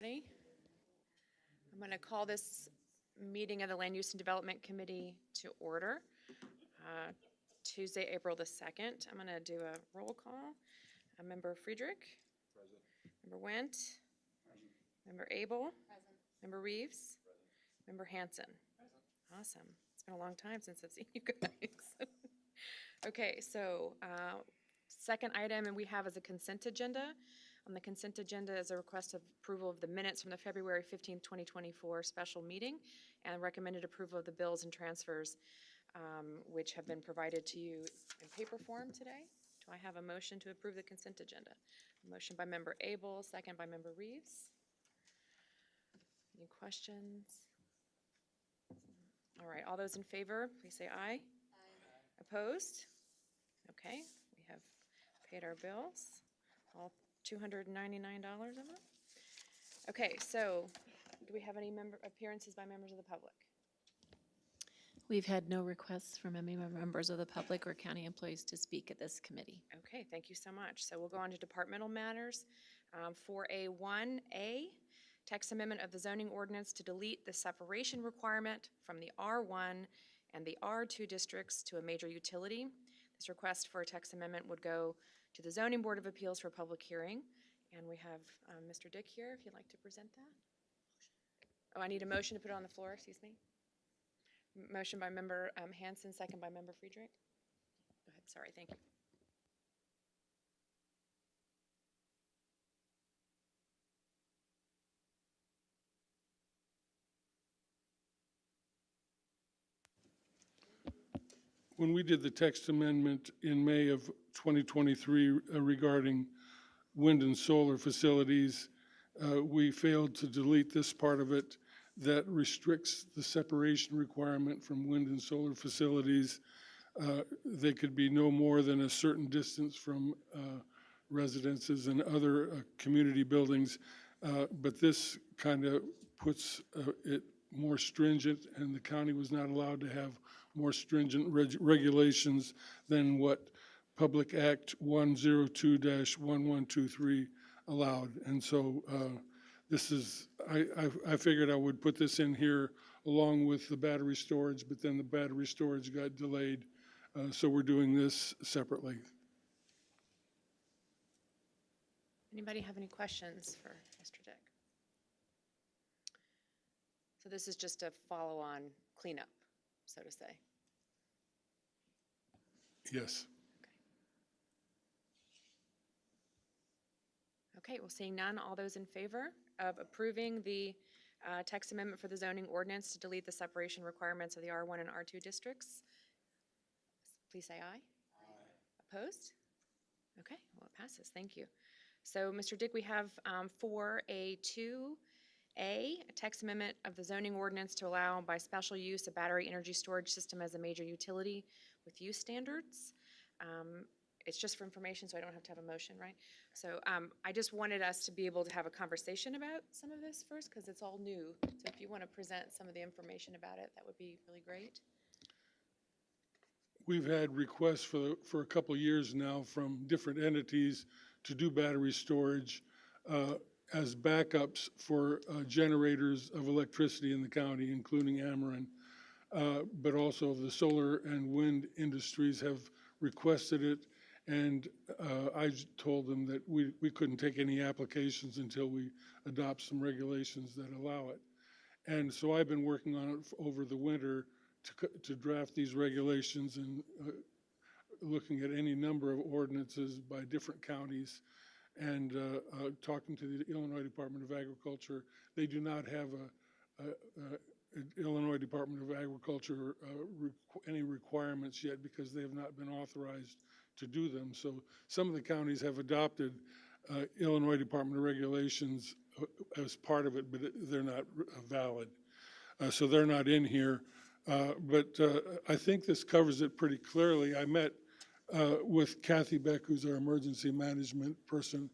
I'm going to call this meeting of the Land Use and Development Committee to order. Tuesday, April the 2nd. I'm going to do a roll call. Member Friedrich. Present. Member Wendt. Present. Member Abel. Present. Member Reeves. Present. Member Hanson. Present. Awesome. It's been a long time since I've seen you guys. Okay, so second item and we have as a consent agenda. On the consent agenda is a request of approval of the minutes from the February 15th, 2024 special meeting and recommended approval of the bills and transfers which have been provided to you in paper form today. Do I have a motion to approve the consent agenda? A motion by Member Abel, second by Member Reeves. Any questions? All right, all those in favor, please say aye. Aye. Opposed? Okay, we have paid our bills, all $299 of them. Okay, so do we have any appearances by members of the public? We've had no requests from any members of the public or county employees to speak at this committee. Okay, thank you so much. So we'll go on to departmental matters. 4A1A, text amendment of the zoning ordinance to delete the separation requirement from the R1 and the R2 districts to a major utility. This request for a text amendment would go to the Zoning Board of Appeals for public hearing. And we have Mr. Dick here, if you'd like to present that. Oh, I need a motion to put it on the floor, excuse me. Motion by Member Hanson, second by Member Friedrich. Go ahead, sorry, thank you. When we did the text amendment in May of 2023 regarding wind and solar facilities, we failed to delete this part of it that restricts the separation requirement from wind and solar facilities. They could be no more than a certain distance from residences and other community buildings, but this kind of puts it more stringent, and the county was not allowed to have more stringent regulations than what Public Act 102-1123 allowed. And so this is, I figured I would put this in here along with the battery storage, but then the battery storage got delayed. So we're doing this separately. Anybody have any questions for Mr. Dick? So this is just a follow-on cleanup, so to say. Yes. Okay, well, seeing none, all those in favor of approving the text amendment for the zoning ordinance to delete the separation requirements of the R1 and R2 districts, please say aye. Aye. Opposed? Okay, well, it passes. Thank you. So, Mr. Dick, we have 4A2A, a text amendment of the zoning ordinance to allow by special use a battery energy storage system as a major utility with use standards. It's just for information, so I don't have to have a motion, right? So I just wanted us to be able to have a conversation about some of this first, because it's all new. So if you want to present some of the information about it, that would be really great. We've had requests for a couple of years now from different entities to do battery storage as backups for generators of electricity in the county, including Ameren. But also the solar and wind industries have requested it, and I told them that we couldn't take any applications until we adopt some regulations that allow it. And so I've been working on it over the winter to draft these regulations and looking at any number of ordinances by different counties and talking to the Illinois Department of Agriculture. They do not have Illinois Department of Agriculture any requirements yet because they have not been authorized to do them. So some of the counties have adopted Illinois Department of Regulations as part of it, but they're not valid. So they're not in here. But I think this covers it pretty clearly. I met with Kathy Beck, who's our emergency management person,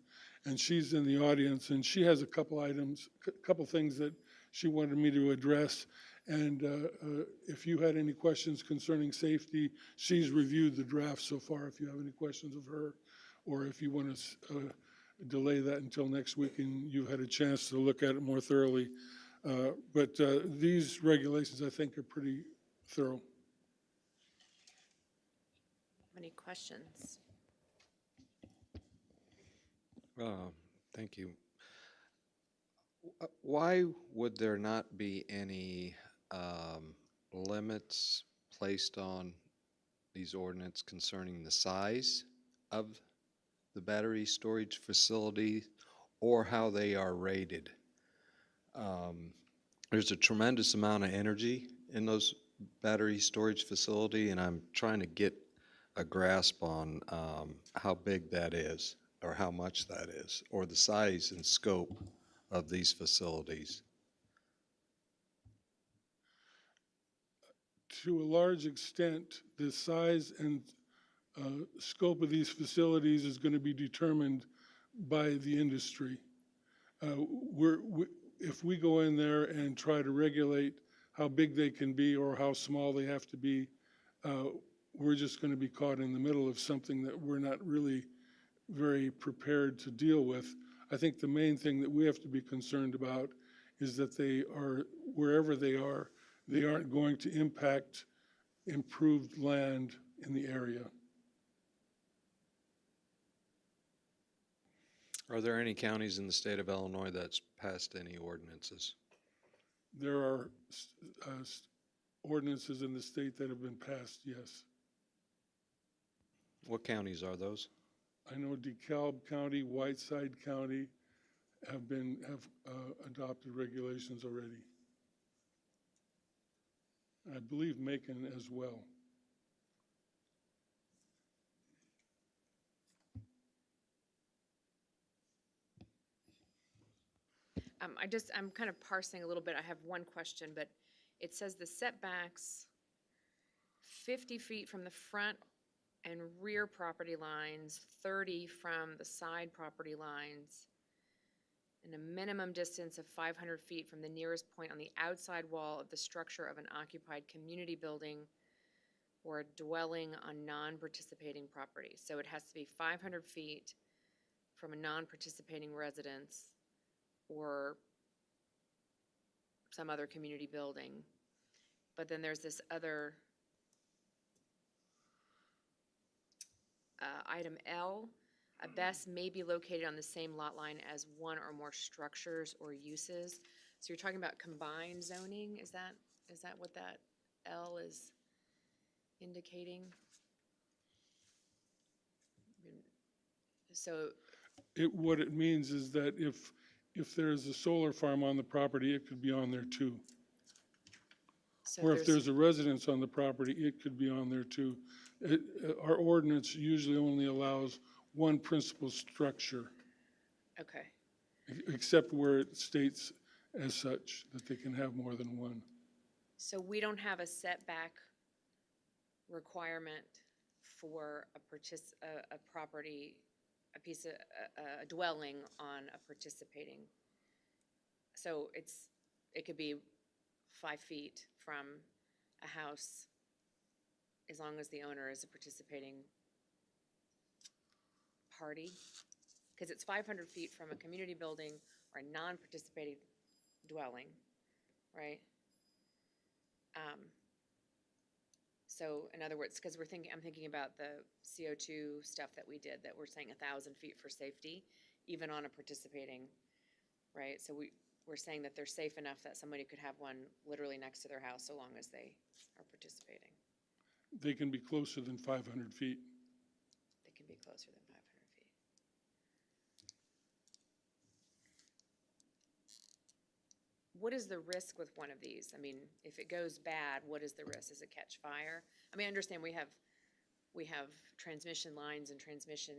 and she's in the audience, and she has a couple items, a couple things that she wanted me to address. And if you had any questions concerning safety, she's reviewed the draft so far. If you have any questions of her, or if you want to delay that until next week and you've had a chance to look at it more thoroughly. But these regulations, I think, are pretty thorough. Any questions? Thank you. Why would there not be any limits placed on these ordinance concerning the size of the battery storage facility or how they are rated? There's a tremendous amount of energy in those battery storage facility, and I'm trying to get a grasp on how big that is, or how much that is, or the size and scope of these facilities. To a large extent, the size and scope of these facilities is going to be determined by the industry. If we go in there and try to regulate how big they can be or how small they have to be, we're just going to be caught in the middle of something that we're not really very prepared to deal with. I think the main thing that we have to be concerned about is that they are, wherever they aren't going to impact improved land in the area. Are there any counties in the state of Illinois that's passed any ordinances? There are ordinances in the state that have been passed, yes. What counties are those? I know DeKalb County, Whiteside County have adopted regulations already. I believe Macon as well. I'm kind of parsing a little bit. I have one question, but it says the setbacks 50 feet from the front and rear property lines, 30 from the side property lines, and a minimum distance of 500 feet from the nearest point on the outside wall of the structure of an occupied community building or a dwelling on non-participating property. So it has to be 500 feet from a non-participating residence or some other community building. But then there's this other item L, a BES may be located on the same lot line as one or more structures or uses. So you're talking about combined zoning, is that what that L is indicating? So What it means is that if there's a solar farm on the property, it could be on there too. Or if there's a residence on the property, it could be on there too. Our ordinance usually only allows one principal structure, okay. except where it states as such that they can have more than one. So we don't have a setback requirement for a property, a dwelling on a participating. So it could be 5 feet from a house as long as the owner is a participating party. Because it's 500 feet from a community building or a non-participating dwelling, right? So in other words, because I'm thinking about the CO2 stuff that we did, that we're saying 1,000 feet for safety, even on a participating, right? So we're saying that they're safe enough that somebody could have one literally next to their house so long as they are participating. They can be closer than 500 feet. They can be closer than 500 feet. What is the risk with one of these? I mean, if it goes bad, what is the risk? Does it catch fire? I mean, I understand we have transmission lines and transmission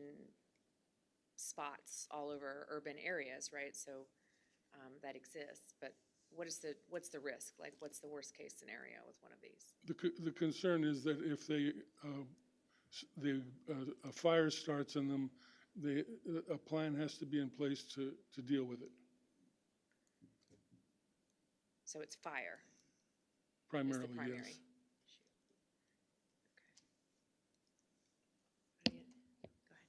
spots all over urban areas, right? So that exists, but what's the risk? Like, what's the worst case scenario with one of these? The concern is that if a fire starts in them, a plan has to be in place to deal with it. So it's fire. Primarily, is the primary yes. issue. Okay.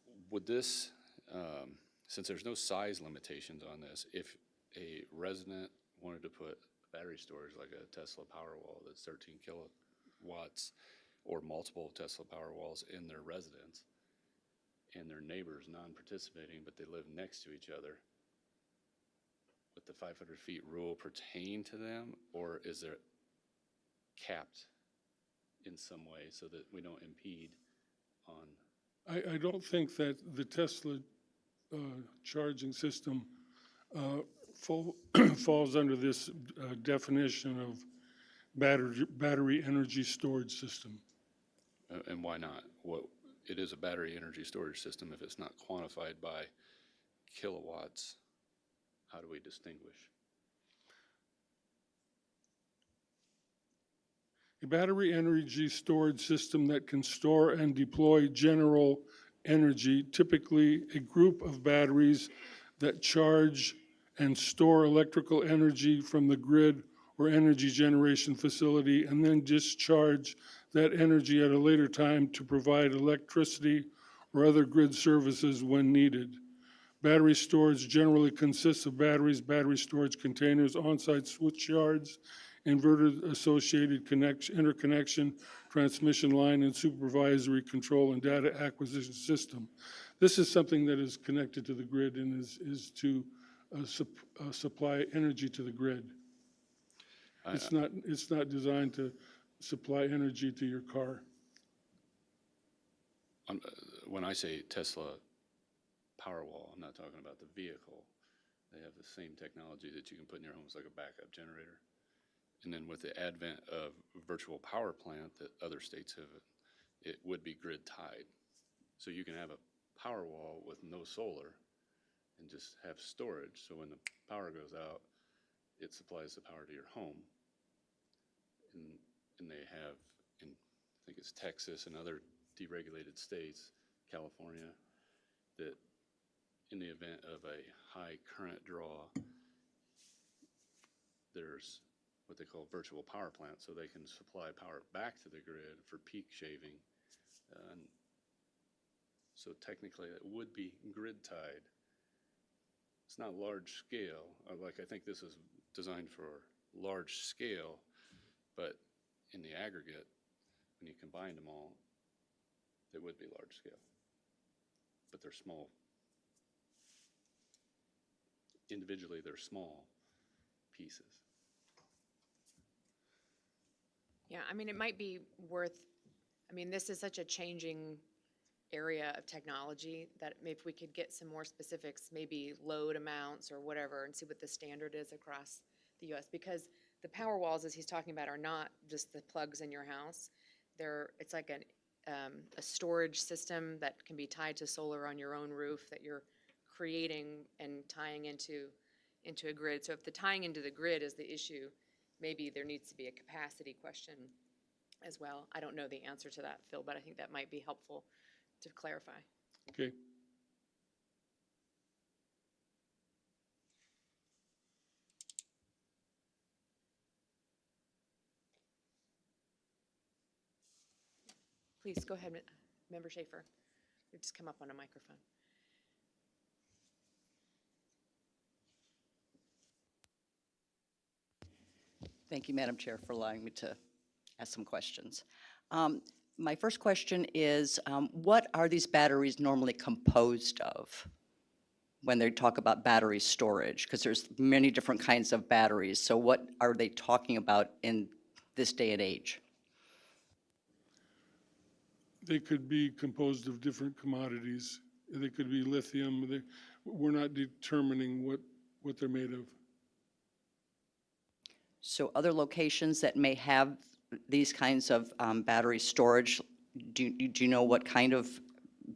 Go ahead. Would this, since there's no size limitations on this, if a resident wanted to put battery storage like a Tesla Powerwall that's 13 kilowatts or multiple Tesla Powerwalls in their residence and their neighbors non-participating, but they live next to each other, would the 500 feet rule pertain to them, or is there capped in some way so that we don't impede on? I don't think that the Tesla charging system falls under this definition of battery energy storage system. And why not? It is a battery energy storage system. If it's not quantified by kilowatts, how do we distinguish? A battery energy storage system that can store and deploy general energy, typically a group of batteries that charge and store electrical energy from the grid or energy generation facility, and then discharge that energy at a later time to provide electricity or other grid services when needed. Battery storage generally consists of batteries, battery storage containers, on-site switch yards, inverter associated interconnection, transmission line, and supervisory control and data acquisition system. This is something that is connected to the grid and is to supply energy to the grid. It's not designed to supply energy to your car. When I say Tesla Powerwall, I'm not talking about the vehicle. They have the same technology that you can put in your home as like a backup generator. And then with the advent of virtual power plant that other states have, it would be grid tied. So you can have a Powerwall with no solar and just have storage. So when the power goes out, it supplies the power to your home. And they have, in I think it's Texas and other deregulated states, California, that in the event of a high current draw, there's what they call virtual power plants, so they can supply power back to the grid for peak shaving. So technically it would be grid tied. It's not large scale. I think this is designed for large scale, but in the aggregate, when you combine them all, they would be large scale. But they're small. Individually, they're small pieces. Yeah, I mean, it might be worth, I mean, this is such a changing area of technology that if we could get some more specifics, maybe load amounts or whatever, and see what the standard is across the US, because the power walls, as he's talking about, are not just the plugs in your house. It's like a storage system that can be tied to solar on your own roof that you're creating and tying into a grid. So if the tying into the grid is the issue, maybe there needs to be a capacity question as well. I don't know the answer to that, Phil, but I think that might be helpful to clarify. Okay. Please, go ahead, Member Schaefer. You just come up on a microphone. Thank you, Madam Chair, for allowing me to ask some questions. My first question is, what are these batteries normally composed of when they talk about battery storage? Because there's many different kinds of batteries. So what are they talking about in this day and age? They could be composed of different commodities. They could be lithium. We're not determining what they're made of. So other locations that may have these kinds of battery storage, do you know what kind of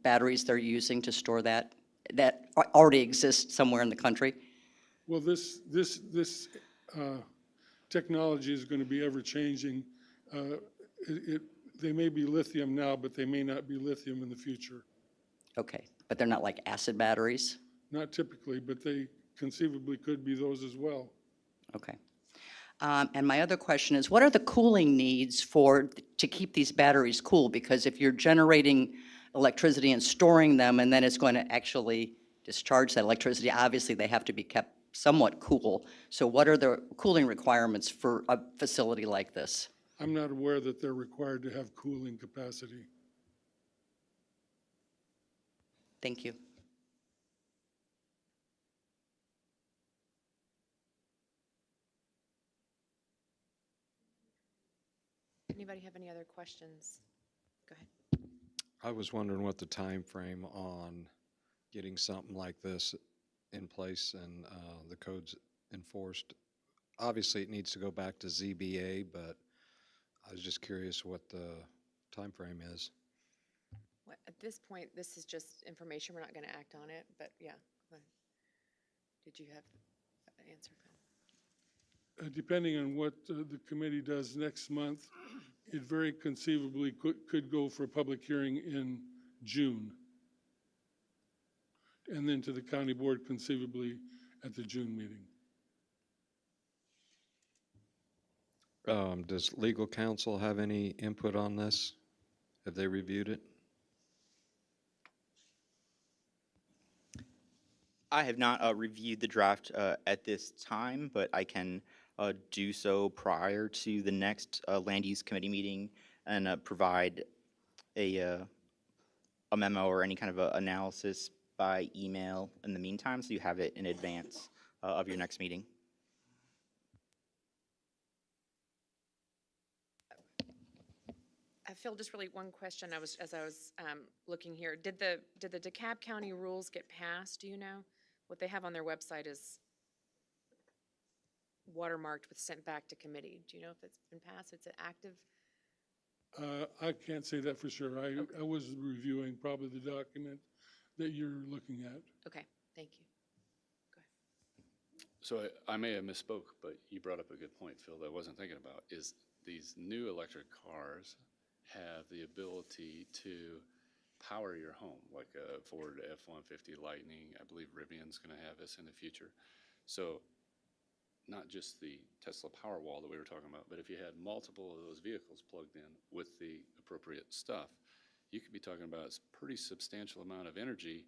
batteries they're using to store that already exists somewhere in the country? Well, this technology is going to be ever changing. They may be lithium now, but they may not be lithium in the future. Okay, but they're not like acid batteries? Not typically, but they conceivably could be those as well. Okay. And my other question is, what are the cooling needs to keep these batteries cool? Because if you're generating electricity and storing them, and then it's going to actually discharge that electricity. Obviously, they have to be kept somewhat cool. So what are the cooling requirements for a facility like this? I'm not aware that they're required to have cooling capacity. Thank you. Anybody have any other questions? Go ahead. I was wondering what the time frame on getting something like this in place and the codes enforced. Obviously, it needs to go back to ZBA, but I was just curious what the time frame is. At this point, this is just information. We're not going to act on it, but yeah. Go ahead. Did you have an answer? Depending on what the committee does next month, it very conceivably could go for a public hearing in June. And then to the county board conceivably at the June meeting. Does legal counsel have any input on this? Have they reviewed it? I have not reviewed the draft at this time, but I can do so prior to the next Land Use Committee meeting and provide a memo or any kind of analysis by email in the meantime, so you have it in advance of your next meeting. Phil, just really one question. As I was looking here, did the DeKalb County rules get passed? Do you know? What they have on their website is watermarked with sent back to committee. Do you know if it's been passed? It's active? I can't say that for sure. I was reviewing probably the document that you're looking at. Okay, thank you. Go ahead. So I may have misspoke, but you brought up a good point, Phil, that I wasn't thinking about, is these new electric cars have the ability to power your home, like a Ford F-150 Lightning. I believe Rivian's going to have this in the future. So not just the Tesla Powerwall that we were talking about, but if you had multiple of those vehicles plugged in with the appropriate stuff, you could be talking about a pretty substantial amount of energy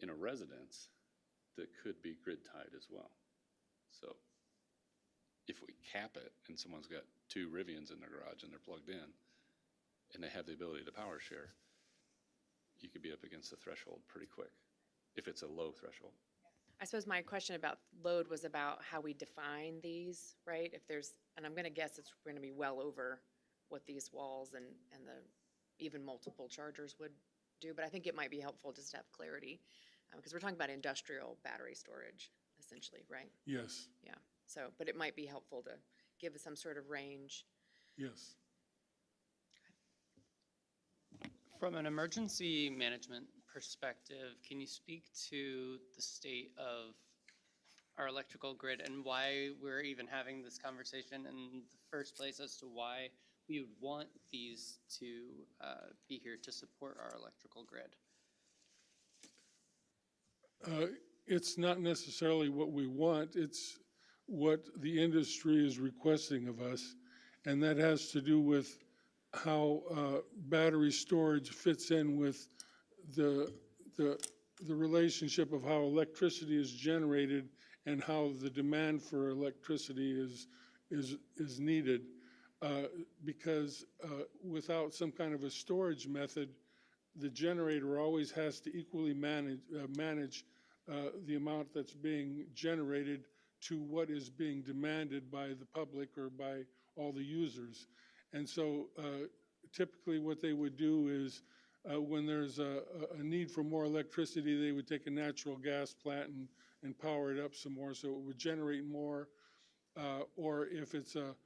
in a residence that could be grid tied as well. So if we cap it and someone's got 2 Rivians in their garage and they're plugged in and they have the ability to power share, you could be up against the threshold pretty quick, if it's a low threshold. I suppose my question about load was about how we define these, right? If there's, and I'm going to guess it's going to be well over what these walls and the even multiple chargers would do, but I think it might be helpful just to have clarity, because we're talking about industrial battery storage, essentially, right? Yes, Yeah, so, but it might be helpful to give us some sort of range. yes. From an emergency management perspective, can you speak to the state of our electrical grid and why we're even having this conversation in the first place as to why we would want these to be here to support our electrical grid? It's not necessarily what we want, it's what the industry is requesting of us. And that has to do with how battery storage fits in with the relationship of how electricity is generated and how the demand for electricity is needed. Because without some kind of a storage method, the generator always has to equally manage the amount that's being generated to what is being demanded by the public or by all the users. And so typically what they would do is when there's a need for more electricity, they would take a natural gas plant and power it up some more so it would generate more. Or if it's a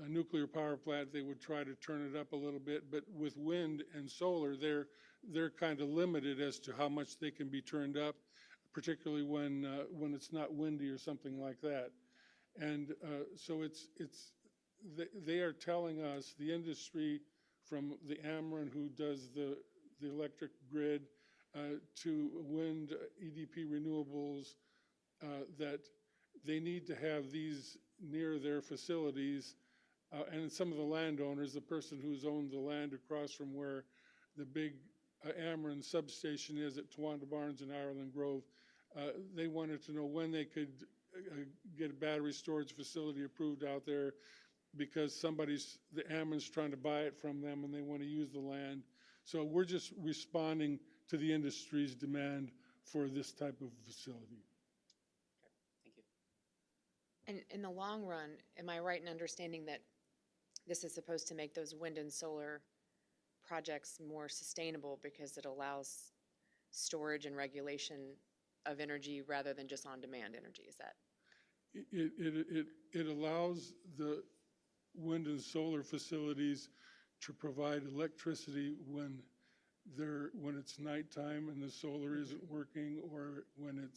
nuclear power plant, they would try to turn it up a little bit. But with wind and solar, they're kind of limited as to how much they can be turned up, particularly when it's not windy or something like that. And so they are telling us, the industry, from the Ameren, who does the electric grid, to wind, EDP Renewables, that they need to have these near their facilities. And some of the landowners, the person who's owned the land across from where the big Ameren substation is at Tawanda Barnes and Ireland Grove. They wanted to know when they could get a battery storage facility approved out there because the Ameren's trying to buy it from them and they want to use the land. So we're just responding to the industry's demand for this type of facility. Thank you. And in the long run, am I right in understanding that this is supposed to make those wind and solar projects more sustainable because it allows storage and regulation of energy rather than just on-demand energy? Is that? It allows the wind and solar facilities to provide electricity when it's nighttime and the solar isn't working, or when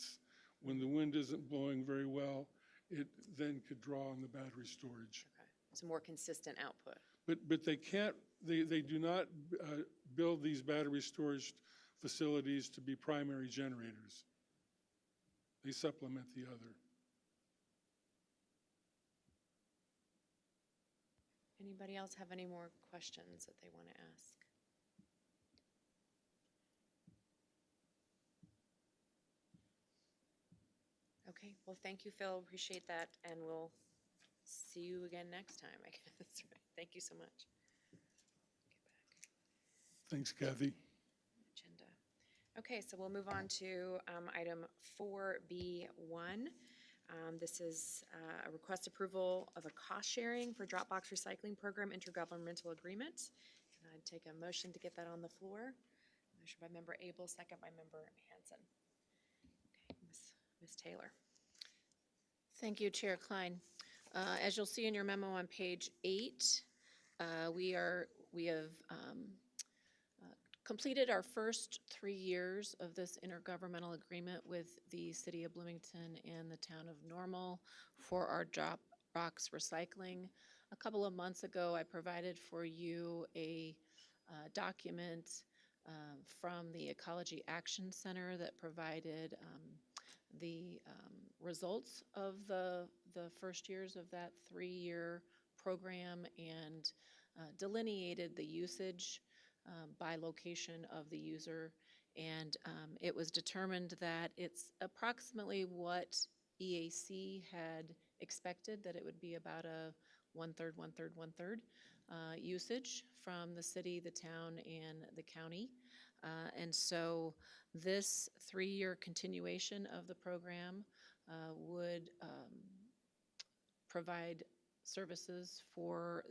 the wind isn't blowing very well. It then could draw on the battery storage. Okay. So more consistent output. But they can't, they do not build these battery storage facilities to be primary generators. They supplement the other. Anybody else have any more questions that they want to ask? Okay, well, thank you, Phil. Appreciate that, and we'll see you again next time, I guess. Thank you so much. Thanks, Kathy. Agenda. Okay, so we'll move on to item 4B1. This is a request approval of a cost sharing for Dropbox Recycling Program intergovernmental agreement. And I'd take a motion to get that on the floor. Motion by Member Abel, second by Member Hanson. Okay, Ms. Taylor. Thank you, Chair Klein. As you'll see in your memo on page 8, we have completed our first 3 years of this intergovernmental agreement with the City of Bloomington and the Town of Normal for our Dropbox recycling. A couple of months ago, I provided for you a document from the Ecology Action Center that provided the results of the first years of that 3-year program and delineated the usage by location of the user. And it was determined that it's approximately what EAC had expected, that it would be about a one-third usage from the city, the town, and the county. And so this 3-year continuation of the program would provide services for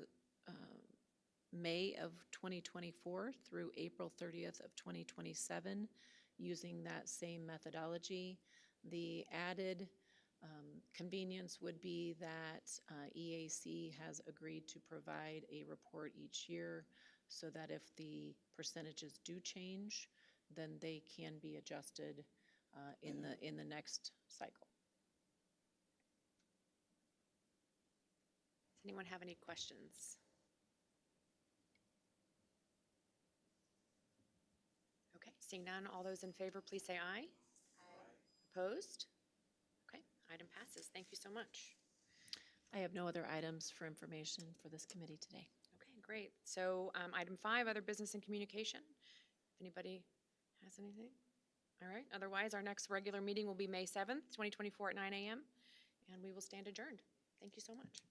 May of 2024 through April 30th of 2027 using that same methodology. The added convenience would be that EAC has agreed to provide a report each year so that if the percentages do change, then they can be adjusted in the next cycle. Does anyone have any questions? Okay, seeing none, all those in favor, please say aye. Aye. Opposed? Okay, item passes. Thank you so much. I have no other items for information for this committee today. Okay, great. So item 5, other business and communication. If anybody has anything? All right, otherwise our next regular meeting will be May 7th, 2024 at 9 a.m. and we will stand adjourned. Thank you so much.